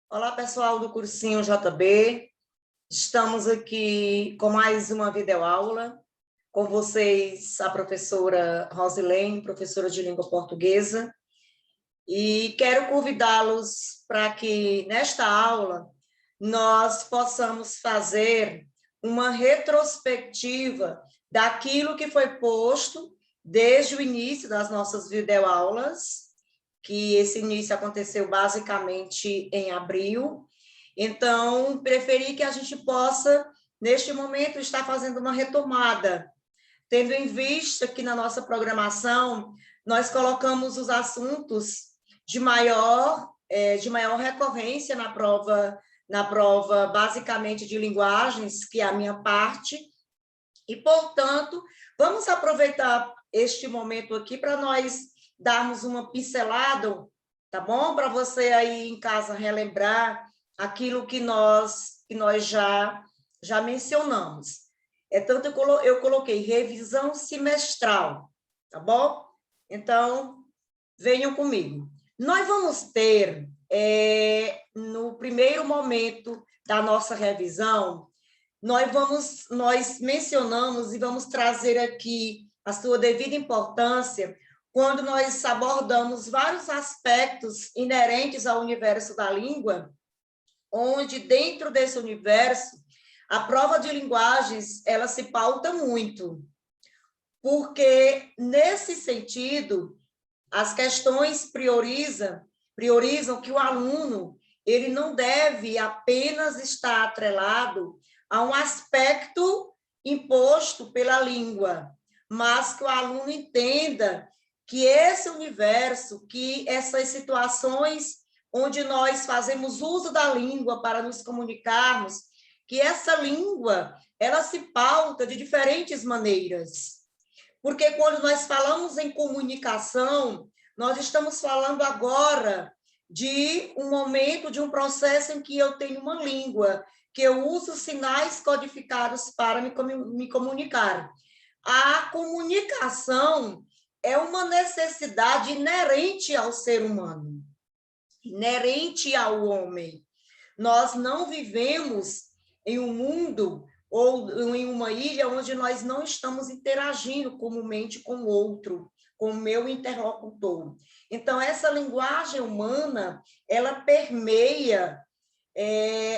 Olá, pessoal do Cursinho JB. Estamos aqui com mais uma videoaula. Com vocês, a professora Rosilene, professora de língua portuguesa. E quero convidá-los para que, nesta aula, nós possamos fazer uma retrospectiva daquilo que foi posto desde o início das nossas videoaulas, que esse início aconteceu basicamente em abril. Então, preferi que a gente possa, neste momento, estar fazendo uma retomada, tendo em vista que na nossa programação nós colocamos os assuntos de maior recorrência na prova basicamente de linguagens, que é a minha parte, e, portanto, vamos aproveitar este momento aqui para nós darmos uma pincelada, tá bom? Para você aí em casa relembrar aquilo que nós já mencionamos. Tanto eu coloquei revisão semestral, tá bom? Então, venham comigo. Nós vamos ter, no primeiro momento da nossa revisão, nós mencionamos e vamos trazer aqui a sua devida importância quando nós abordamos vários aspectos inerentes ao universo da língua, onde dentro desse universo a prova de linguagens ela se pauta muito, porque nesse sentido as questões priorizam que o aluno ele não deve apenas estar atrelado a um aspecto imposto pela língua, mas que o aluno entenda que esse universo, que essas situações onde nós fazemos uso da língua para nos comunicarmos, que essa língua, ela se pauta de diferentes maneiras. Porque quando nós falamos em comunicação, nós estamos falando agora de um momento, de um processo em que eu tenho uma língua, que eu uso sinais codificados para me comunicar. A comunicação é uma necessidade inerente ao ser humano, inerente ao homem. Nós não vivemos em um mundo ou em uma ilha onde nós não estamos interagindo comumente com o outro, com o meu interlocutor. Então, essa linguagem humana, ela permeia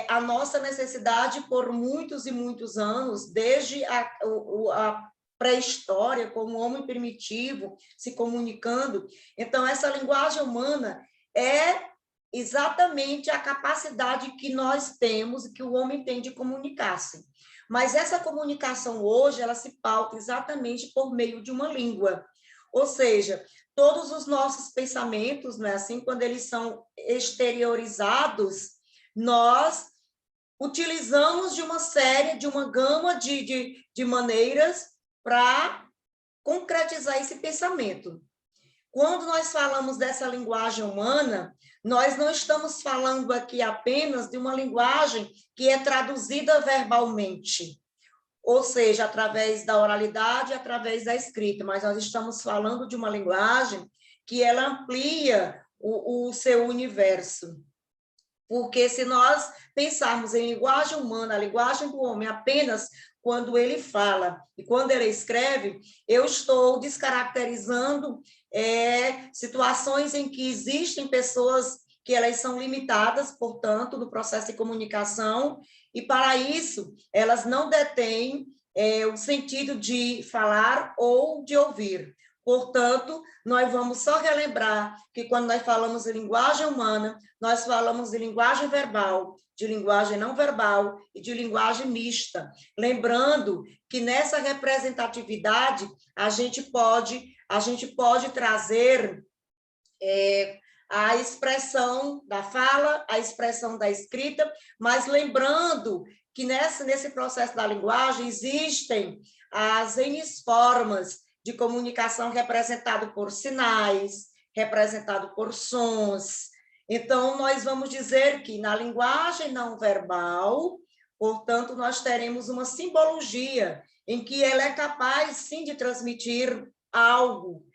a nossa necessidade por muitos e muitos anos, desde a pré-história, como o homem primitivo se comunicando. Então, essa linguagem humana é exatamente a capacidade que nós temos e que o homem tem de comunicar-se. Mas essa comunicação hoje, ela se pauta exatamente por meio de uma língua. Ou seja, todos os nossos pensamentos, não é assim, quando eles são exteriorizados, nós utilizamos de uma gama de maneiras para concretizar esse pensamento. Quando nós falamos dessa linguagem humana, nós não estamos falando aqui apenas de uma linguagem que é traduzida verbalmente, ou seja, através da oralidade, através da escrita, mas nós estamos falando de uma linguagem que ela amplia o seu universo. Porque se nós pensarmos em linguagem humana, a linguagem do homem apenas quando ele fala e quando ele escreve, eu estou descaracterizando situações em que existem pessoas que elas são limitadas, portanto, no processo de comunicação, e para isso elas não detêm o sentido de falar ou de ouvir. Portanto, nós vamos só relembrar que quando nós falamos de linguagem humana, nós falamos de linguagem verbal, de linguagem não verbal e de linguagem mista. Lembrando que nessa representatividade a gente pode trazer a expressão da fala, a expressão da escrita, mas lembrando que nesse processo da linguagem existem as N formas de comunicação representado por sinais, representado por sons. Então, nós vamos dizer que na linguagem não verbal, portanto, nós teremos uma simbologia em que ela é capaz, sim, de transmitir algo,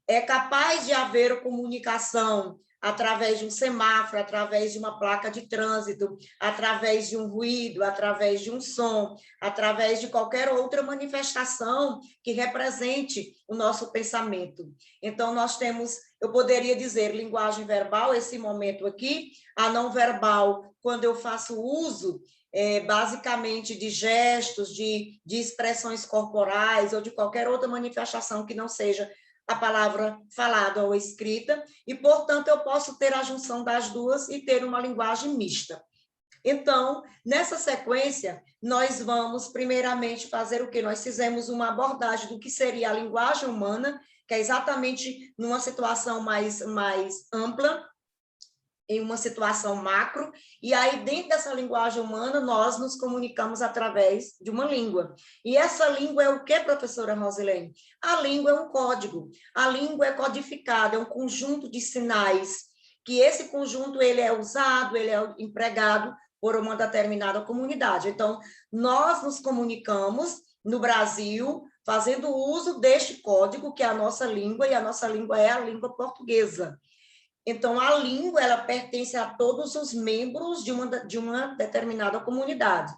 é capaz de haver comunicação através de um semáforo, através de uma placa de trânsito, através de um ruído, através de um som, através de qualquer outra manifestação que represente o nosso pensamento. Então, nós temos, eu poderia dizer, linguagem verbal, esse momento aqui, a não verbal, quando eu faço uso basicamente de gestos, de expressões corporais ou de qualquer outra manifestação que não seja a palavra falada ou escrita, e, portanto, eu posso ter a junção das duas e ter uma linguagem mista. Então, nessa sequência, nós vamos, primeiramente, fazer o quê? Nós fizemos uma abordagem do que seria a linguagem humana, que é exatamente numa situação mais ampla, em uma situação macro, e aí dentro dessa linguagem humana nós nos comunicamos através de uma língua. E essa língua é o que, professora Rosilene? A língua é um código, a língua é codificada, é um conjunto de sinais, que esse conjunto ele é usado, ele é empregado por uma determinada comunidade. Então, nós nos comunicamos no Brasil fazendo uso deste código, que é a nossa língua, e a nossa língua é a língua portuguesa. Então, a língua, ela pertence a todos os membros de uma determinada comunidade.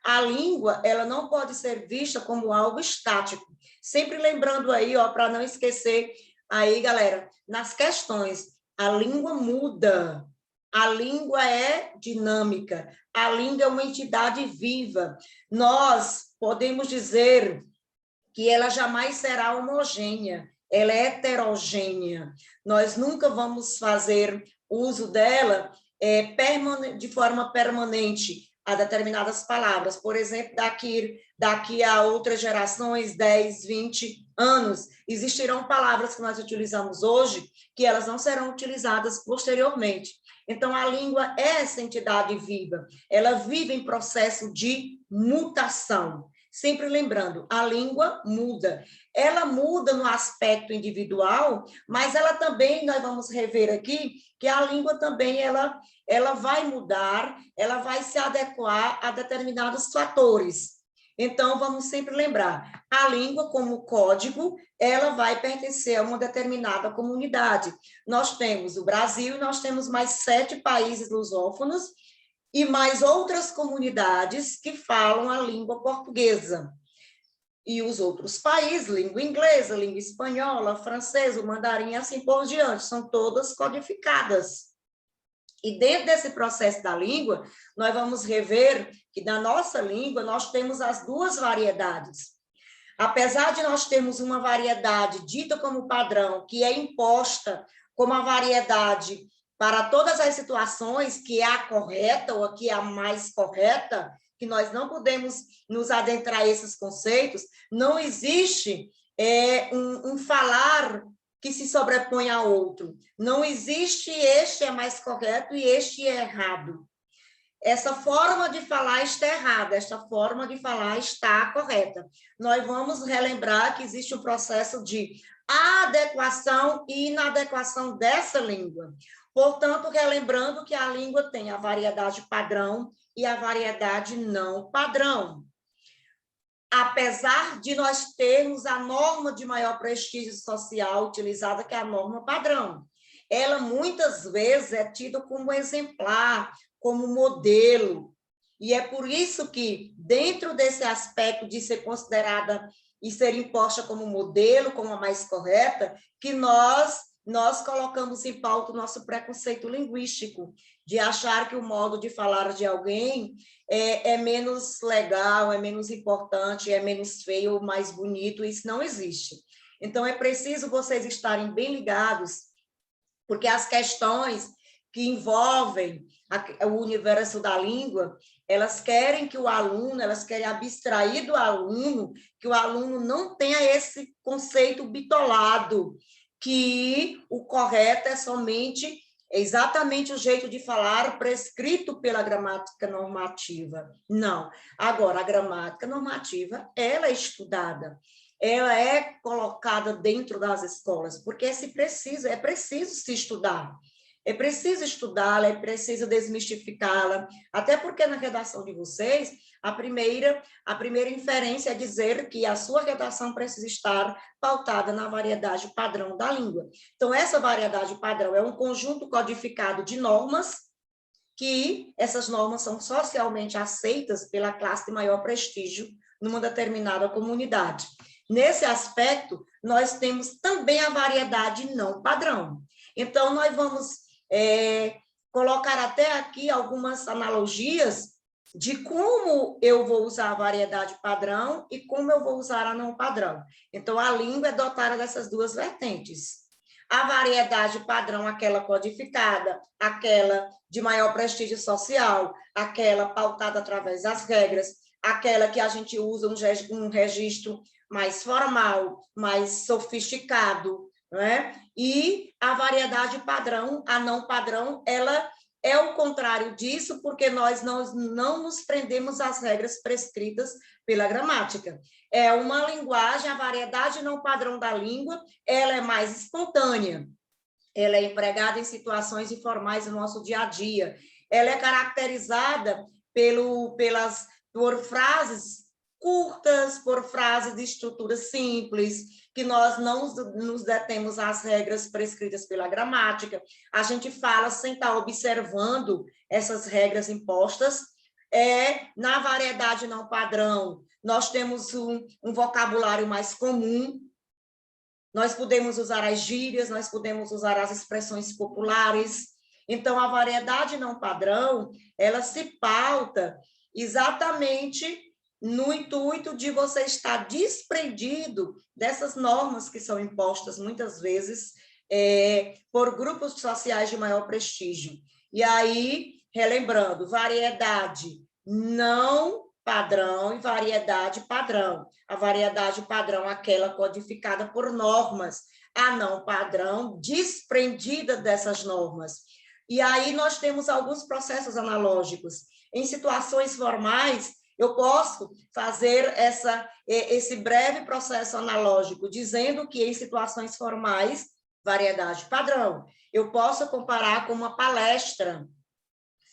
A língua, ela não pode ser vista como algo estático. Sempre lembrando aí, ó, para não esquecer aí, galera, nas questões, a língua muda, a língua é dinâmica, a língua é uma entidade viva. Nós podemos dizer que ela jamais será homogênea, ela é heterogênea. Nós nunca vamos fazer uso dela de forma permanente a determinadas palavras. Por exemplo, daqui a outras gerações, 10, 20 anos, existirão palavras que nós utilizamos hoje que elas não serão utilizadas posteriormente. Então, a língua é essa entidade viva, ela vive em processo de mutação. Sempre lembrando, a língua muda. Ela muda no aspecto individual, mas ela também, nós vamos rever aqui, que a língua também, ela vai mudar, ela vai se adequar a determinados fatores. Então, vamos sempre lembrar, a língua como código, ela vai pertencer a uma determinada comunidade. Nós temos o Brasil, nós temos mais 7 países lusófonos, e mais outras comunidades que falam a língua portuguesa. E os outros países, língua inglesa, língua espanhola, francesa, o mandarim, assim por diante, são todas codificadas. E dentro desse processo da língua, nós vamos rever que na nossa língua nós temos as duas variedades. Apesar de nós termos uma variedade dita como padrão, que é imposta como a variedade para todas as situações, que é a correta ou a que é a mais correta, que nós não podemos nos adentrar a esses conceitos, não existe um falar que se sobrepõe a outro. Não existe este é mais correto e este é errado. Essa forma de falar está errada, esta forma de falar está correta. Nós vamos relembrar que existe um processo de adequação e inadequação dessa língua. Portanto, relembrando que a língua tem a variedade padrão e a variedade não padrão. Apesar de nós termos a norma de maior prestígio social utilizada, que é a norma padrão, ela muitas vezes é tida como exemplar, como modelo, e é por isso que, dentro desse aspecto de ser considerada e ser imposta como modelo, como a mais correta, que nós colocamos em pauta o nosso preconceito linguístico, de achar que o modo de falar de alguém é menos legal, é menos importante, é menos feio, mais bonito, isso não existe. Então, é preciso vocês estarem bem ligados, porque as questões que envolvem o universo da língua, elas querem que o aluno, elas querem abstrair do aluno, que o aluno não tenha esse conceito bitolado, que o correto é somente exatamente o jeito de falar prescrito pela gramática normativa. Não. Agora, a gramática normativa, ela é estudada, ela é colocada dentro das escolas, porque é preciso se estudar. é preciso estudá-la, é preciso desmistificá-la, até porque na redação de vocês, a primeira inferência é dizer que a sua redação precisa estar pautada na variedade padrão da língua. Então, essa variedade padrão é um conjunto codificado de normas, que essas normas são socialmente aceitas pela classe de maior prestígio numa determinada comunidade. Nesse aspecto, nós temos também a variedade não padrão. Então, nós vamos colocar até aqui algumas analogias de como eu vou usar a variedade padrão e como eu vou usar a não padrão. Então, a língua é dotada dessas duas vertentes. A variedade padrão, aquela codificada, aquela de maior prestígio social, aquela pautada através das regras, aquela que a gente usa um registro mais formal, mais sofisticado, né? E a variedade padrão, a não padrão, ela é o contrário disso, porque nós não nos prendemos às regras prescritas pela gramática. É uma linguagem, a variedade não padrão da língua, ela é mais espontânea, ela é empregada em situações informais do nosso dia a dia, ela é caracterizada por frases curtas, por frases de estrutura simples, que nós não nos detemos às regras prescritas pela gramática, a gente fala sem estar observando essas regras impostas. Na variedade não padrão, nós temos um vocabulário mais comum, nós podemos usar as gírias, nós podemos usar as expressões populares. Então, a variedade não padrão, ela se pauta exatamente no intuito de você estar desprendido dessas normas que são impostas, muitas vezes, por grupos sociais de maior prestígio. E aí, relembrando, variedade não padrão e variedade padrão. A variedade padrão, aquela codificada por normas, a não padrão, desprendida dessas normas. E aí nós temos alguns processos analógicos. Em situações formais, eu posso fazer esse breve processo analógico, dizendo que em situações formais, variedade padrão. Eu posso comparar com uma palestra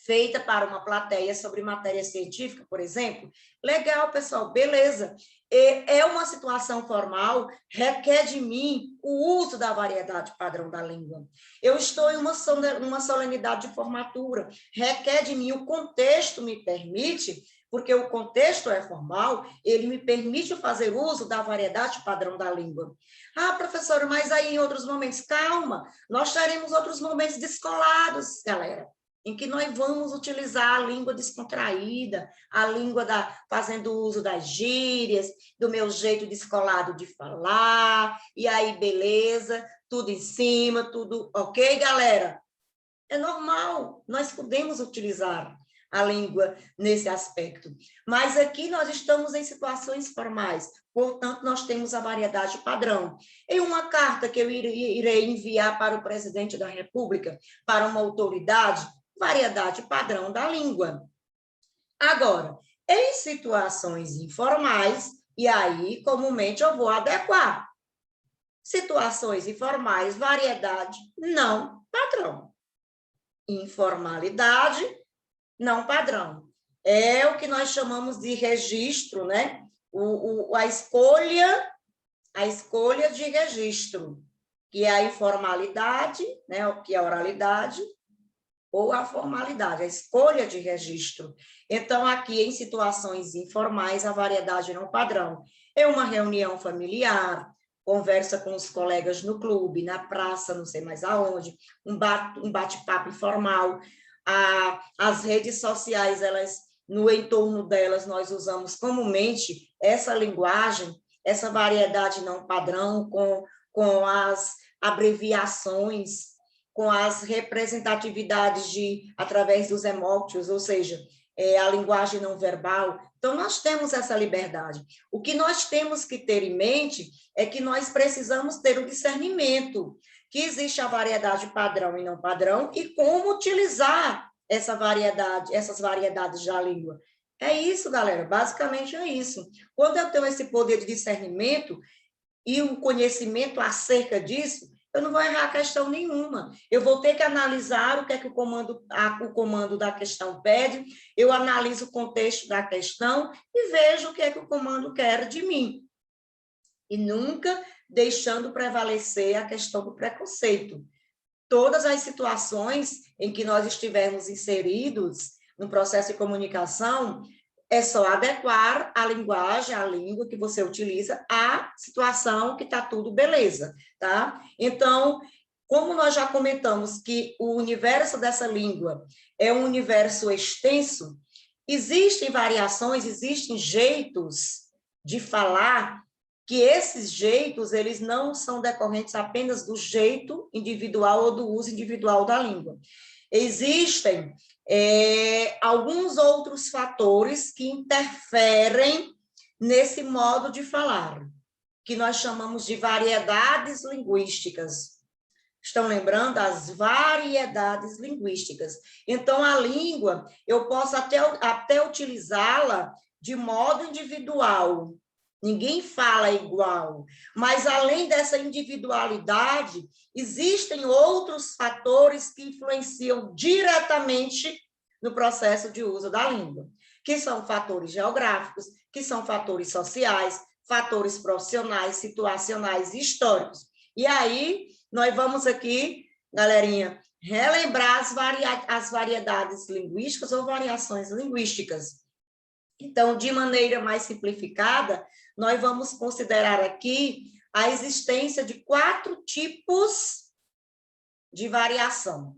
feita para uma plateia sobre matéria científica, por exemplo. Legal, pessoal, beleza. É uma situação formal, requer de mim o uso da variedade padrão da língua. Eu estou em uma solenidade de formatura, requer de mim, o contexto me permite, porque o contexto é formal, ele me permite fazer uso da variedade padrão da língua. Ah, professora, mas aí em outros momentos, calma, nós teremos outros momentos descolados, galera, em que nós vamos utilizar a língua descontraída, a língua fazendo uso das gírias, do meu jeito descolado de falar, e aí, beleza, tudo em cima, tudo ok, galera? É normal, nós podemos utilizar a língua nesse aspecto. Mas aqui nós estamos em situações formais, portanto, nós temos a variedade padrão. Em uma carta que eu irei enviar para o presidente da República, para uma autoridade, variedade padrão da língua. Agora, em situações informais, e aí, comumente, eu vou adequar. Situações informais, variedade não padrão. Informalidade, não padrão. É o que nós chamamos de registro, né? A escolha de registro, que é a informalidade, né? Que é a oralidade, ou a formalidade, a escolha de registro. Então, aqui, em situações informais, a variedade não padrão. É uma reunião familiar, conversa com os colegas no clube, na praça, não sei mais aonde, um bate-papo informal. As redes sociais, no entorno delas, nós usamos comumente essa linguagem, essa variedade não padrão, com as abreviações, com as representatividades através dos emojis, ou seja, a linguagem não verbal. Então, nós temos essa liberdade. O que nós temos que ter em mente é que nós precisamos ter o discernimento, que existe a variedade padrão e não padrão, e como utilizar essas variedades da língua. É isso, galera, basicamente é isso. Quando eu tenho esse poder de discernimento e o conhecimento acerca disso, eu não vou errar questão nenhuma. Eu vou ter que analisar o que é que o comando da questão pede, eu analiso o contexto da questão e vejo o que é que o comando quer de mim. E nunca deixando prevalecer a questão do preconceito. Todas as situações em que nós estivermos inseridos no processo de comunicação, é só adequar a linguagem, a língua que você utiliza à situação que está tudo beleza, tá? Então, como nós já comentamos que o universo dessa língua é um universo extenso, existem variações, existem jeitos de falar, que esses jeitos, eles não são decorrentes apenas do jeito individual ou do uso individual da língua. Existem alguns outros fatores que interferem nesse modo de falar, que nós chamamos de variedades linguísticas. Estão lembrando? As variedades linguísticas. Então, a língua, eu posso até utilizá-la de modo individual. Ninguém fala igual. Mas, além dessa individualidade, existem outros fatores que influenciam diretamente no processo de uso da língua, que são fatores geográficos, que são fatores sociais, fatores profissionais, situacionais e históricos. E aí, nós vamos aqui, galerinha, relembrar as variedades linguísticas ou variações linguísticas. Então, de maneira mais simplificada, nós vamos considerar aqui a existência de 4 tipos de variação.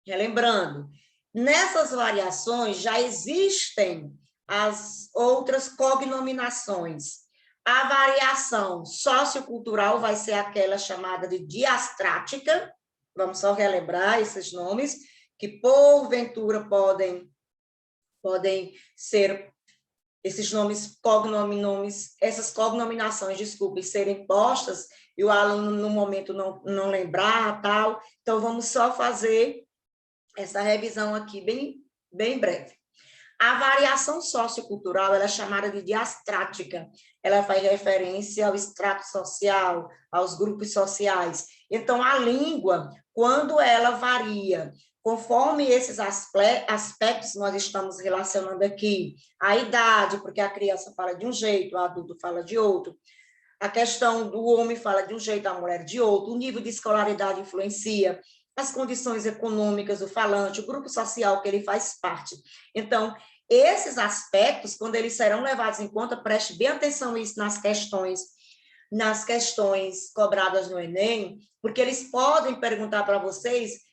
Relembrando, nessas variações já existem as outras cognominações. A variação sociocultural vai ser aquela chamada de diastrática, vamos só relembrar esses nomes, que porventura podem ser esses nomes, essas cognominações, desculpe, serem postas e o aluno no momento não lembrar, tal. Então, vamos só fazer essa revisão aqui bem breve. A variação sociocultural, ela é chamada de diastrática, ela faz referência ao extrato social, aos grupos sociais. Então, a língua, quando ela varia, conforme esses aspectos nós estamos relacionando aqui, a idade, porque a criança fala de um jeito, o adulto fala de outro, a questão do homem fala de um jeito, a mulher de outro, o nível de escolaridade influencia, as condições econômicas do falante, o grupo social que ele faz parte. Então, esses aspectos, quando eles serão levados em conta, preste bem atenção isso nas questões cobradas no Enem, porque eles podem perguntar para vocês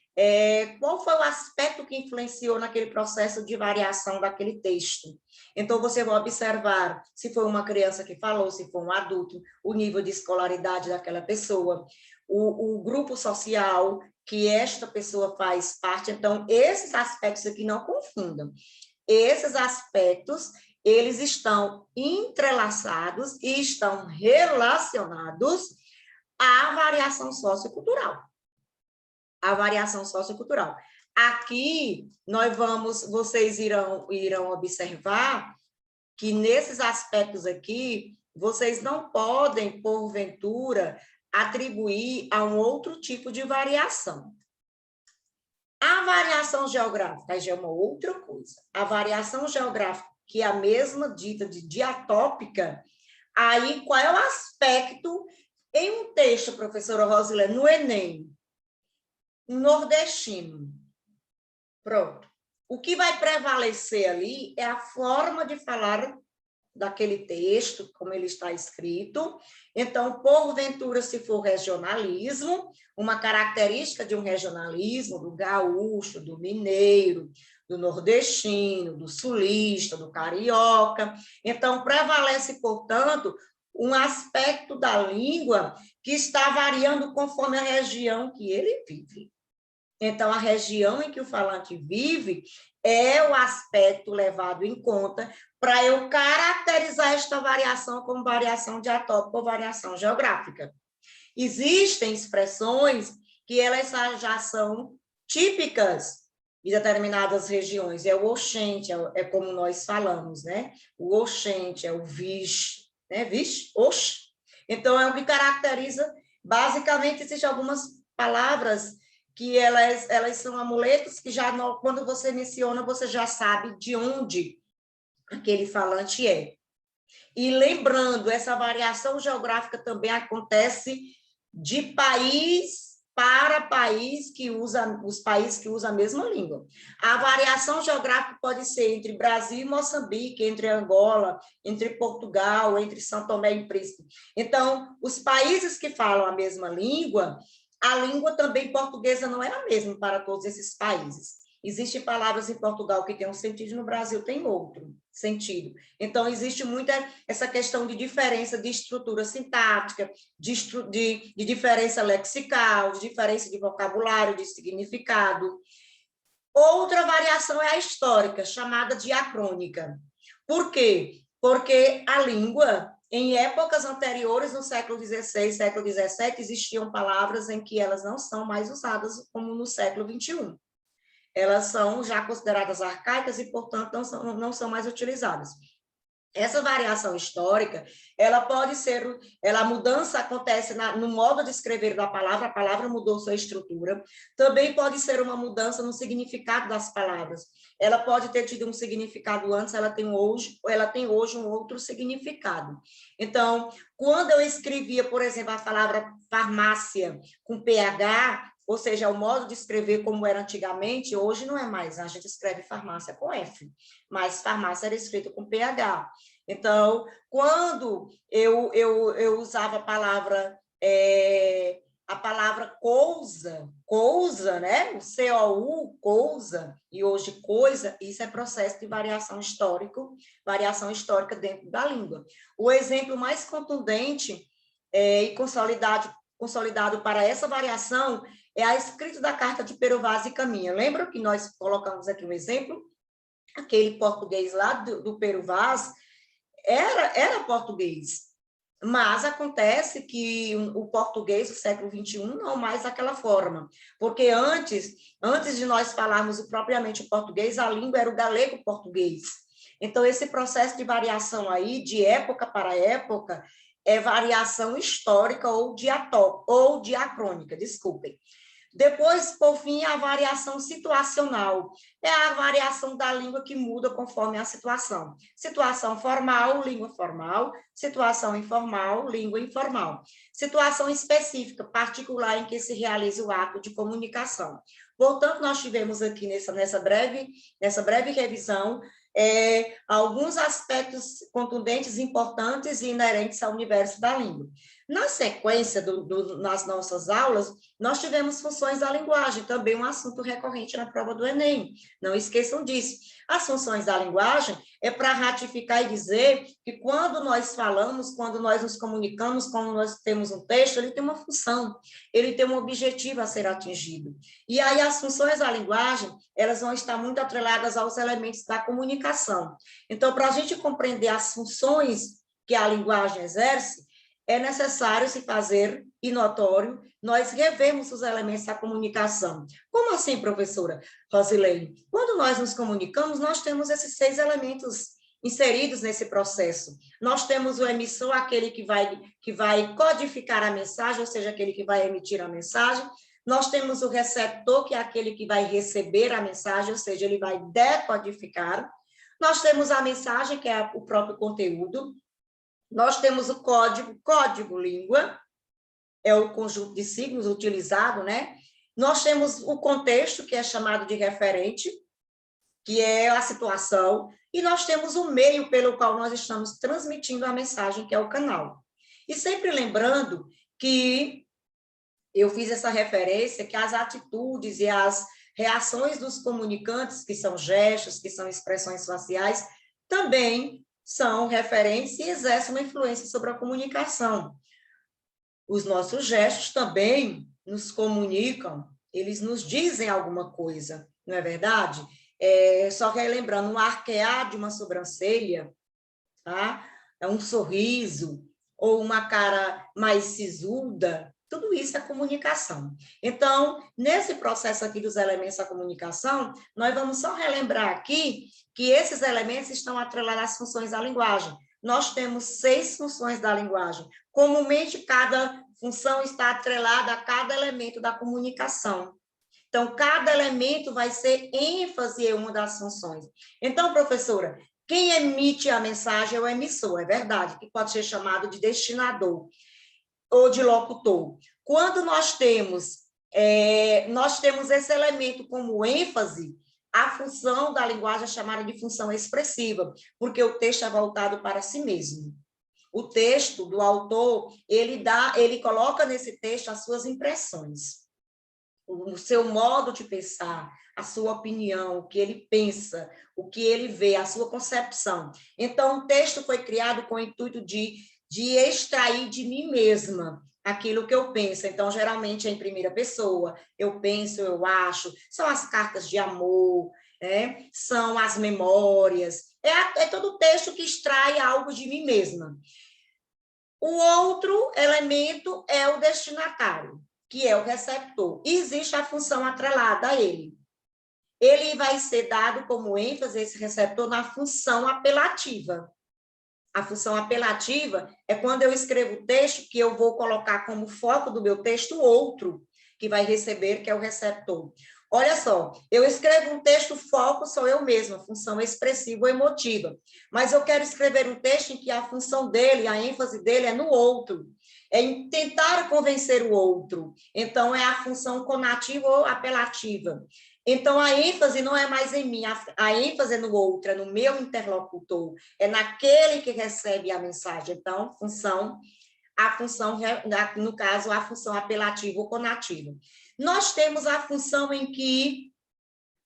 qual foi o aspecto que influenciou naquele processo de variação daquele texto. Então, você vai observar se foi uma criança que falou, se foi um adulto, o nível de escolaridade daquela pessoa, o grupo social que esta pessoa faz parte. Então, esses aspectos aqui não confundam. Esses aspectos, eles estão entrelaçados e estão relacionados à variação sociocultural. A variação sociocultural. Aqui, vocês irão observar que nesses aspectos aqui, vocês não podem, porventura, atribuir a um outro tipo de variação. A variação geográfica já é uma outra coisa. A variação geográfica, que é a mesma dita de diatópica, aí qual é o aspecto em um texto, professora Rosilene, no Enem, nordestino? Pronto. O que vai prevalecer ali é a forma de falar daquele texto, como ele está escrito. Então, porventura, se for regionalismo, uma característica de um regionalismo, do gaúcho, do mineiro, do nordestino, do sulista, do carioca. Então, prevalece, portanto, um aspecto da língua que está variando conforme a região que ele vive. Então, a região em que o falante vive é o aspecto levado em conta para eu caracterizar esta variação como variação diatópica ou variação geográfica. Existem expressões que elas já são típicas de determinadas regiões. É o oxente, é como nós falamos, né? O oxente, é o vixe, né? Vixe, oxe. Então, é o que caracteriza Basicamente, existem algumas palavras que elas são amuletos que já, quando você menciona, você já sabe de onde aquele falante é. E lembrando, essa variação geográfica também acontece de país para país que usa, os países que usam a mesma língua. A variação geográfica pode ser entre Brasil e Moçambique, entre Angola, entre Portugal, entre São Tomé e Príncipe. Então, os países que falam a mesma língua, a língua também portuguesa não é a mesma para todos esses países. Existem palavras em Portugal que têm um sentido, no Brasil tem outro sentido. Então, existe muita essa questão de diferença de estrutura sintática, de diferença lexical, de diferença de vocabulário, de significado. Outra variação é a histórica, chamada diacrônica. Por quê? Porque a língua, em épocas anteriores, no século XVI, século XVII, existiam palavras em que elas não são mais usadas como no século XXI. Elas são já consideradas arcaicas e, portanto, não são mais utilizadas. Essa variação histórica, ela pode ser, a mudança acontece no modo de escrever da palavra, a palavra mudou sua estrutura, também pode ser uma mudança no significado das palavras. Ela pode ter tido um significado antes, ela tem hoje um outro significado. Então, quando eu escrevia, por exemplo, a palavra farmácia com PH, ou seja, o modo de escrever como era antigamente, hoje não é mais, a gente escreve farmácia com F, mas farmácia era escrito com PH. Então, quando eu usava a palavra coisa, né? O COU, coisa, e hoje coisa, isso é processo de variação histórica dentro da língua. O exemplo mais contundente e consolidado para essa variação é a escrita da carta de Pero Vaz e Caminha. Lembra que nós colocamos aqui um exemplo? Aquele português lá do Pero Vaz era português, mas acontece que o português do século XXI não mais daquela forma, porque antes de nós falarmos propriamente o português, a língua era o galego-português. Então, esse processo de variação aí, de época para época, é variação histórica ou diacrônica, desculpem. Depois, por fim, a variação situacional. É a variação da língua que muda conforme a situação. Situação formal, língua formal. Situação informal, língua informal. Situação específica, particular, em que se realiza o ato de comunicação. Portanto, nós tivemos aqui nessa breve revisão alguns aspectos contundentes, importantes e inerentes ao universo da língua. Na sequência nas nossas aulas, nós tivemos funções da linguagem, também um assunto recorrente na prova do Enem. Não esqueçam disso. As funções da linguagem é para ratificar e dizer que quando nós falamos, quando nós nos comunicamos, quando nós temos um texto, ele tem uma função, ele tem um objetivo a ser atingido. E aí as funções da linguagem, elas vão estar muito atreladas aos elementos da comunicação. Então, para a gente compreender as funções que a linguagem exerce, é necessário se fazer e notório, nós revemos os elementos da comunicação. Como assim, professora Rosilene? Quando nós nos comunicamos, nós temos esses 6 elementos inseridos nesse processo. Nós temos o emissor, aquele que vai codificar a mensagem, ou seja, aquele que vai emitir a mensagem. Nós temos o receptor, que é aquele que vai receber a mensagem, ou seja, ele vai decodificar. Nós temos a mensagem, que é o próprio conteúdo. Nós temos o código língua, é o conjunto de signos utilizado, né? Nós temos o contexto, que é chamado de referente, que é a situação, e nós temos o meio pelo qual nós estamos transmitindo a mensagem, que é o canal. E sempre lembrando que eu fiz essa referência, que as atitudes e as reações dos comunicantes, que são gestos, que são expressões faciais, também são referentes e exercem uma influência sobre a comunicação. Os nossos gestos também nos comunicam, eles nos dizem alguma coisa, não é verdade? Só relembrando, um arquear de uma sobrancelha, tá? Um sorriso, ou uma cara mais sisuda, tudo isso é comunicação. Então, nesse processo aqui dos elementos da comunicação, nós vamos só relembrar aqui que esses elementos estão atrelados às funções da linguagem. Nós temos 6 funções da linguagem. Comumente, cada Função está atrelada a cada elemento da comunicação. Então, cada elemento vai ser ênfase em uma das funções. Então, professora, quem emite a mensagem é o emissor, é verdade, que pode ser chamado de destinador ou de locutor. Quando nós temos esse elemento como ênfase, a função da linguagem é chamada de função expressiva, porque o texto é voltado para si mesmo. O texto do autor, ele coloca nesse texto as suas impressões, o seu modo de pensar, a sua opinião, o que ele pensa, o que ele vê, a sua concepção. Então, o texto foi criado com o intuito de extrair de mim mesma aquilo que eu penso. Então, geralmente é em primeira pessoa, eu penso, eu acho, são as cartas de amor, são as memórias, é todo texto que extrai algo de mim mesma. O outro elemento é o destinatário, que é o receptor. E existe a função atrelada a ele. Ele vai ser dado como ênfase, esse receptor, na função apelativa. A função apelativa é quando eu escrevo o texto que eu vou colocar como foco do meu texto o outro, que vai receber, que é o receptor. Olha só, eu escrevo um texto, foco sou eu mesma, função expressiva ou emotiva. Mas eu quero escrever um texto em que a função dele, a ênfase dele é no outro, é em tentar convencer o outro. Então, é a função conativa ou apelativa. Então, a ênfase não é mais em mim, a ênfase é no outro, é no meu interlocutor, é naquele que recebe a mensagem. Então, no caso, a função apelativa ou conativa. Nós temos a função em que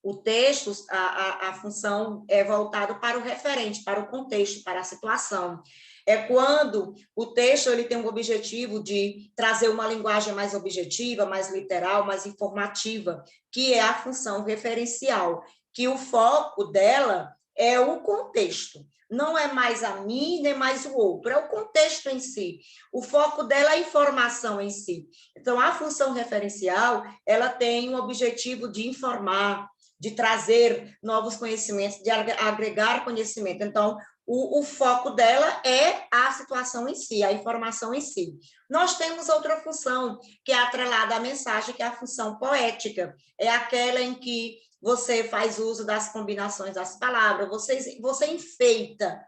o texto, a função é voltado para o referente, para o contexto, para a situação. É quando o texto ele tem o objetivo de trazer uma linguagem mais objetiva, mais literal, mais informativa, que é a função referencial, que o foco dela é o contexto. Não é mais a mim, nem mais o outro, é o contexto em si. O foco dela é a informação em si. Então, a função referencial, ela tem o objetivo de informar, de trazer novos conhecimentos, de agregar conhecimento. Então, o foco dela é a situação em si, a informação em si. Nós temos outra função, que é atrelada à mensagem, que é a função poética. É aquela em que você faz uso das combinações das palavras, você enfeita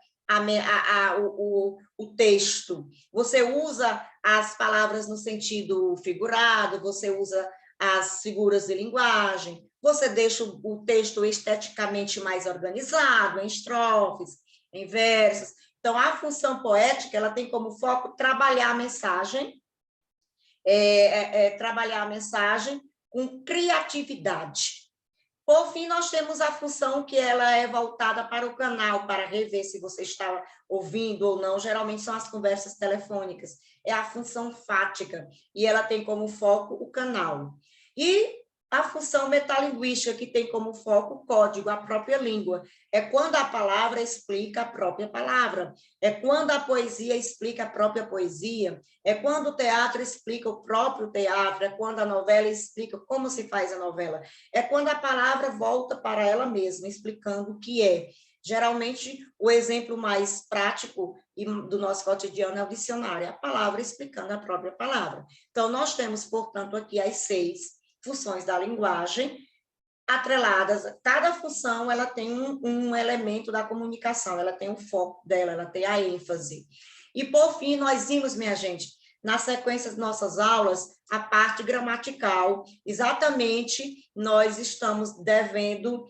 o texto, você usa as palavras no sentido figurado, você usa as figuras de linguagem, você deixa o texto esteticamente mais organizado, em estrofes, em versos. Então, a função poética, ela tem como foco trabalhar a mensagem, trabalhar a mensagem com criatividade. Por fim, nós temos a função que ela é voltada para o canal, para rever se você está ouvindo ou não. Geralmente são as conversas telefônicas. É a função fática, e ela tem como foco o canal. E a função metalinguística, que tem como foco o código, a própria língua. É quando a palavra explica a própria palavra. É quando a poesia explica a própria poesia. É quando o teatro explica o próprio teatro. É quando a novela explica como se faz a novela. É quando a palavra volta para ela mesma, explicando o que é. Geralmente, o exemplo mais prático do nosso cotidiano é o dicionário, a palavra explicando a própria palavra. Então, nós temos, portanto, aqui as 6 funções da linguagem atreladas. Cada função ela tem um elemento da comunicação, ela tem o foco dela, ela tem a ênfase. E, por fim, nós vimos, minha gente, na sequência das nossas aulas, a parte gramatical. Exatamente, nós estamos devendo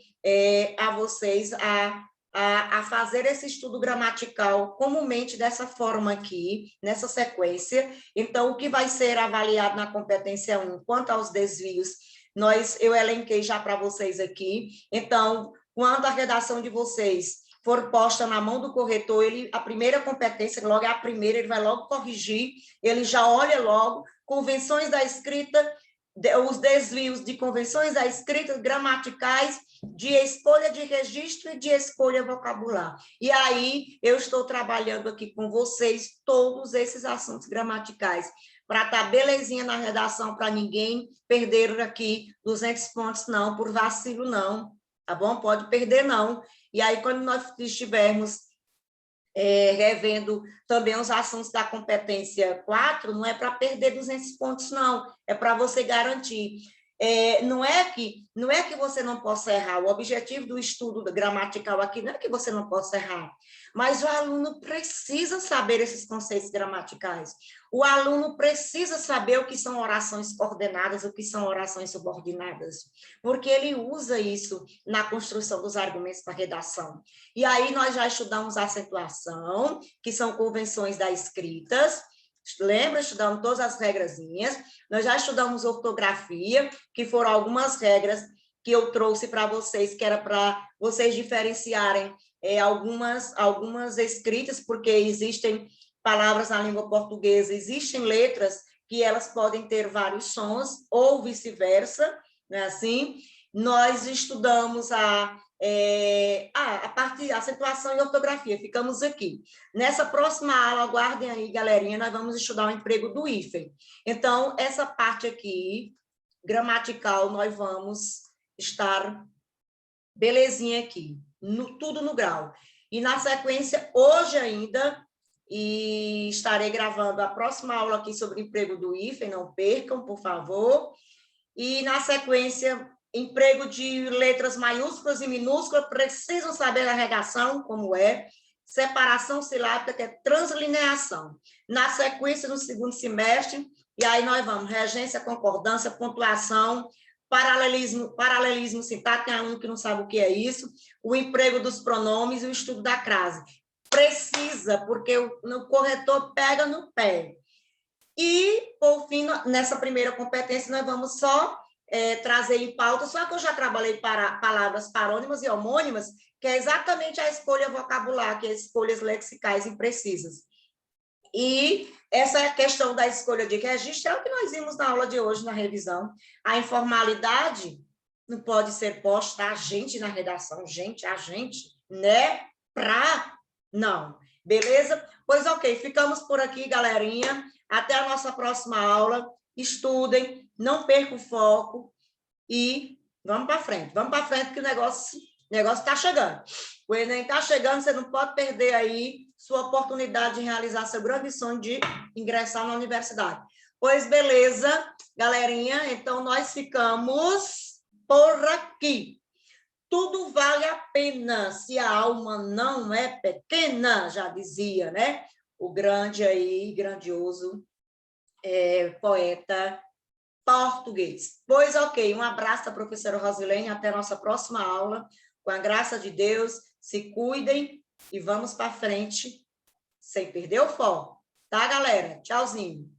a vocês a fazer esse estudo gramatical comumente dessa forma aqui, nessa sequência. Então, o que vai ser avaliado na competência 1, quanto aos desvios, eu elenquei já para vocês aqui. Então, quando a redação de vocês for posta na mão do corretor, a primeira competência, logo é a primeira, ele vai logo corrigir, ele já olha logo, convenções da escrita, os desvios de convenções da escrita, gramaticais, de escolha de registro e de escolha vocabular. E aí, eu estou trabalhando aqui com vocês todos esses assuntos gramaticais, para estar belezinha na redação, para ninguém perder aqui 200 pontos, não, por vacilo, não, tá bom? Pode perder, não. E aí, quando nós estivermos revendo também os assuntos da competência 4, não é para perder 200 pontos, não, é para você garantir. Não é que você não possa errar, o objetivo do estudo gramatical aqui não é que você não possa errar, mas o aluno precisa saber esses conceitos gramaticais, o aluno precisa saber o que são orações coordenadas, o que são orações subordinadas, porque ele usa isso na construção dos argumentos para redação. E aí nós já estudamos acentuação, que são convenções da escritas, lembra? Estudamos todas as regrazinhas. Nós já estudamos ortografia, que foram algumas regras que eu trouxe para vocês, que era para vocês diferenciarem algumas escritas, porque existem palavras na língua portuguesa, existem letras que elas podem ter vários sons, ou vice-versa, não é assim? Nós estudamos a parte de acentuação e ortografia, ficamos aqui. Nessa próxima aula, aguardem aí, galerinha, nós vamos estudar o emprego do hífen. Então, essa parte aqui, gramatical, nós vamos estar belezinha aqui, tudo no grau. E na sequência, hoje ainda, e estarei gravando a próxima aula aqui sobre o emprego do hífen, não percam, por favor. E na sequência, emprego de letras maiúsculas e minúsculas, precisam saber a redação, como é, separação silábica, que é translineação. Na sequência, no segundo semestre, e aí nós vamos, regência, concordância, pontuação, paralelismo sintático, tem aluno que não sabe o que é isso, o emprego dos pronomes e o estudo da crase. Precisa, porque o corretor pega no pé. E, por fim, nessa primeira competência, nós vamos só trazer em pauta, só que eu já trabalhei para palavras parônimas e homônimas, que é exatamente a escolha vocabular, que é escolhas lexicais imprecisas. E essa questão da escolha de registro é o que nós vimos na aula de hoje, na revisão. A informalidade não pode ser posta a gente na redação, gente, a gente, né? Não. Beleza? Pois ok, ficamos por aqui, galerinha. Até a nossa próxima aula. Estudem, não percam o foco e vamos para frente. Vamos para frente que o negócio está chegando. O Enem está chegando, você não pode perder aí sua oportunidade de realizar seu grande sonho de ingressar na universidade. Pois beleza, galerinha, então nós ficamos por aqui. Tudo vale a pena se a alma não é pequena, já dizia, né? O grande aí, grandioso poeta português. Pois ok, um abraço da professora Rosilene, até a nossa próxima aula. Com a graça de Deus, se cuidem e vamos para frente, sem perder o foco. Tá, galera? Tchauzinho.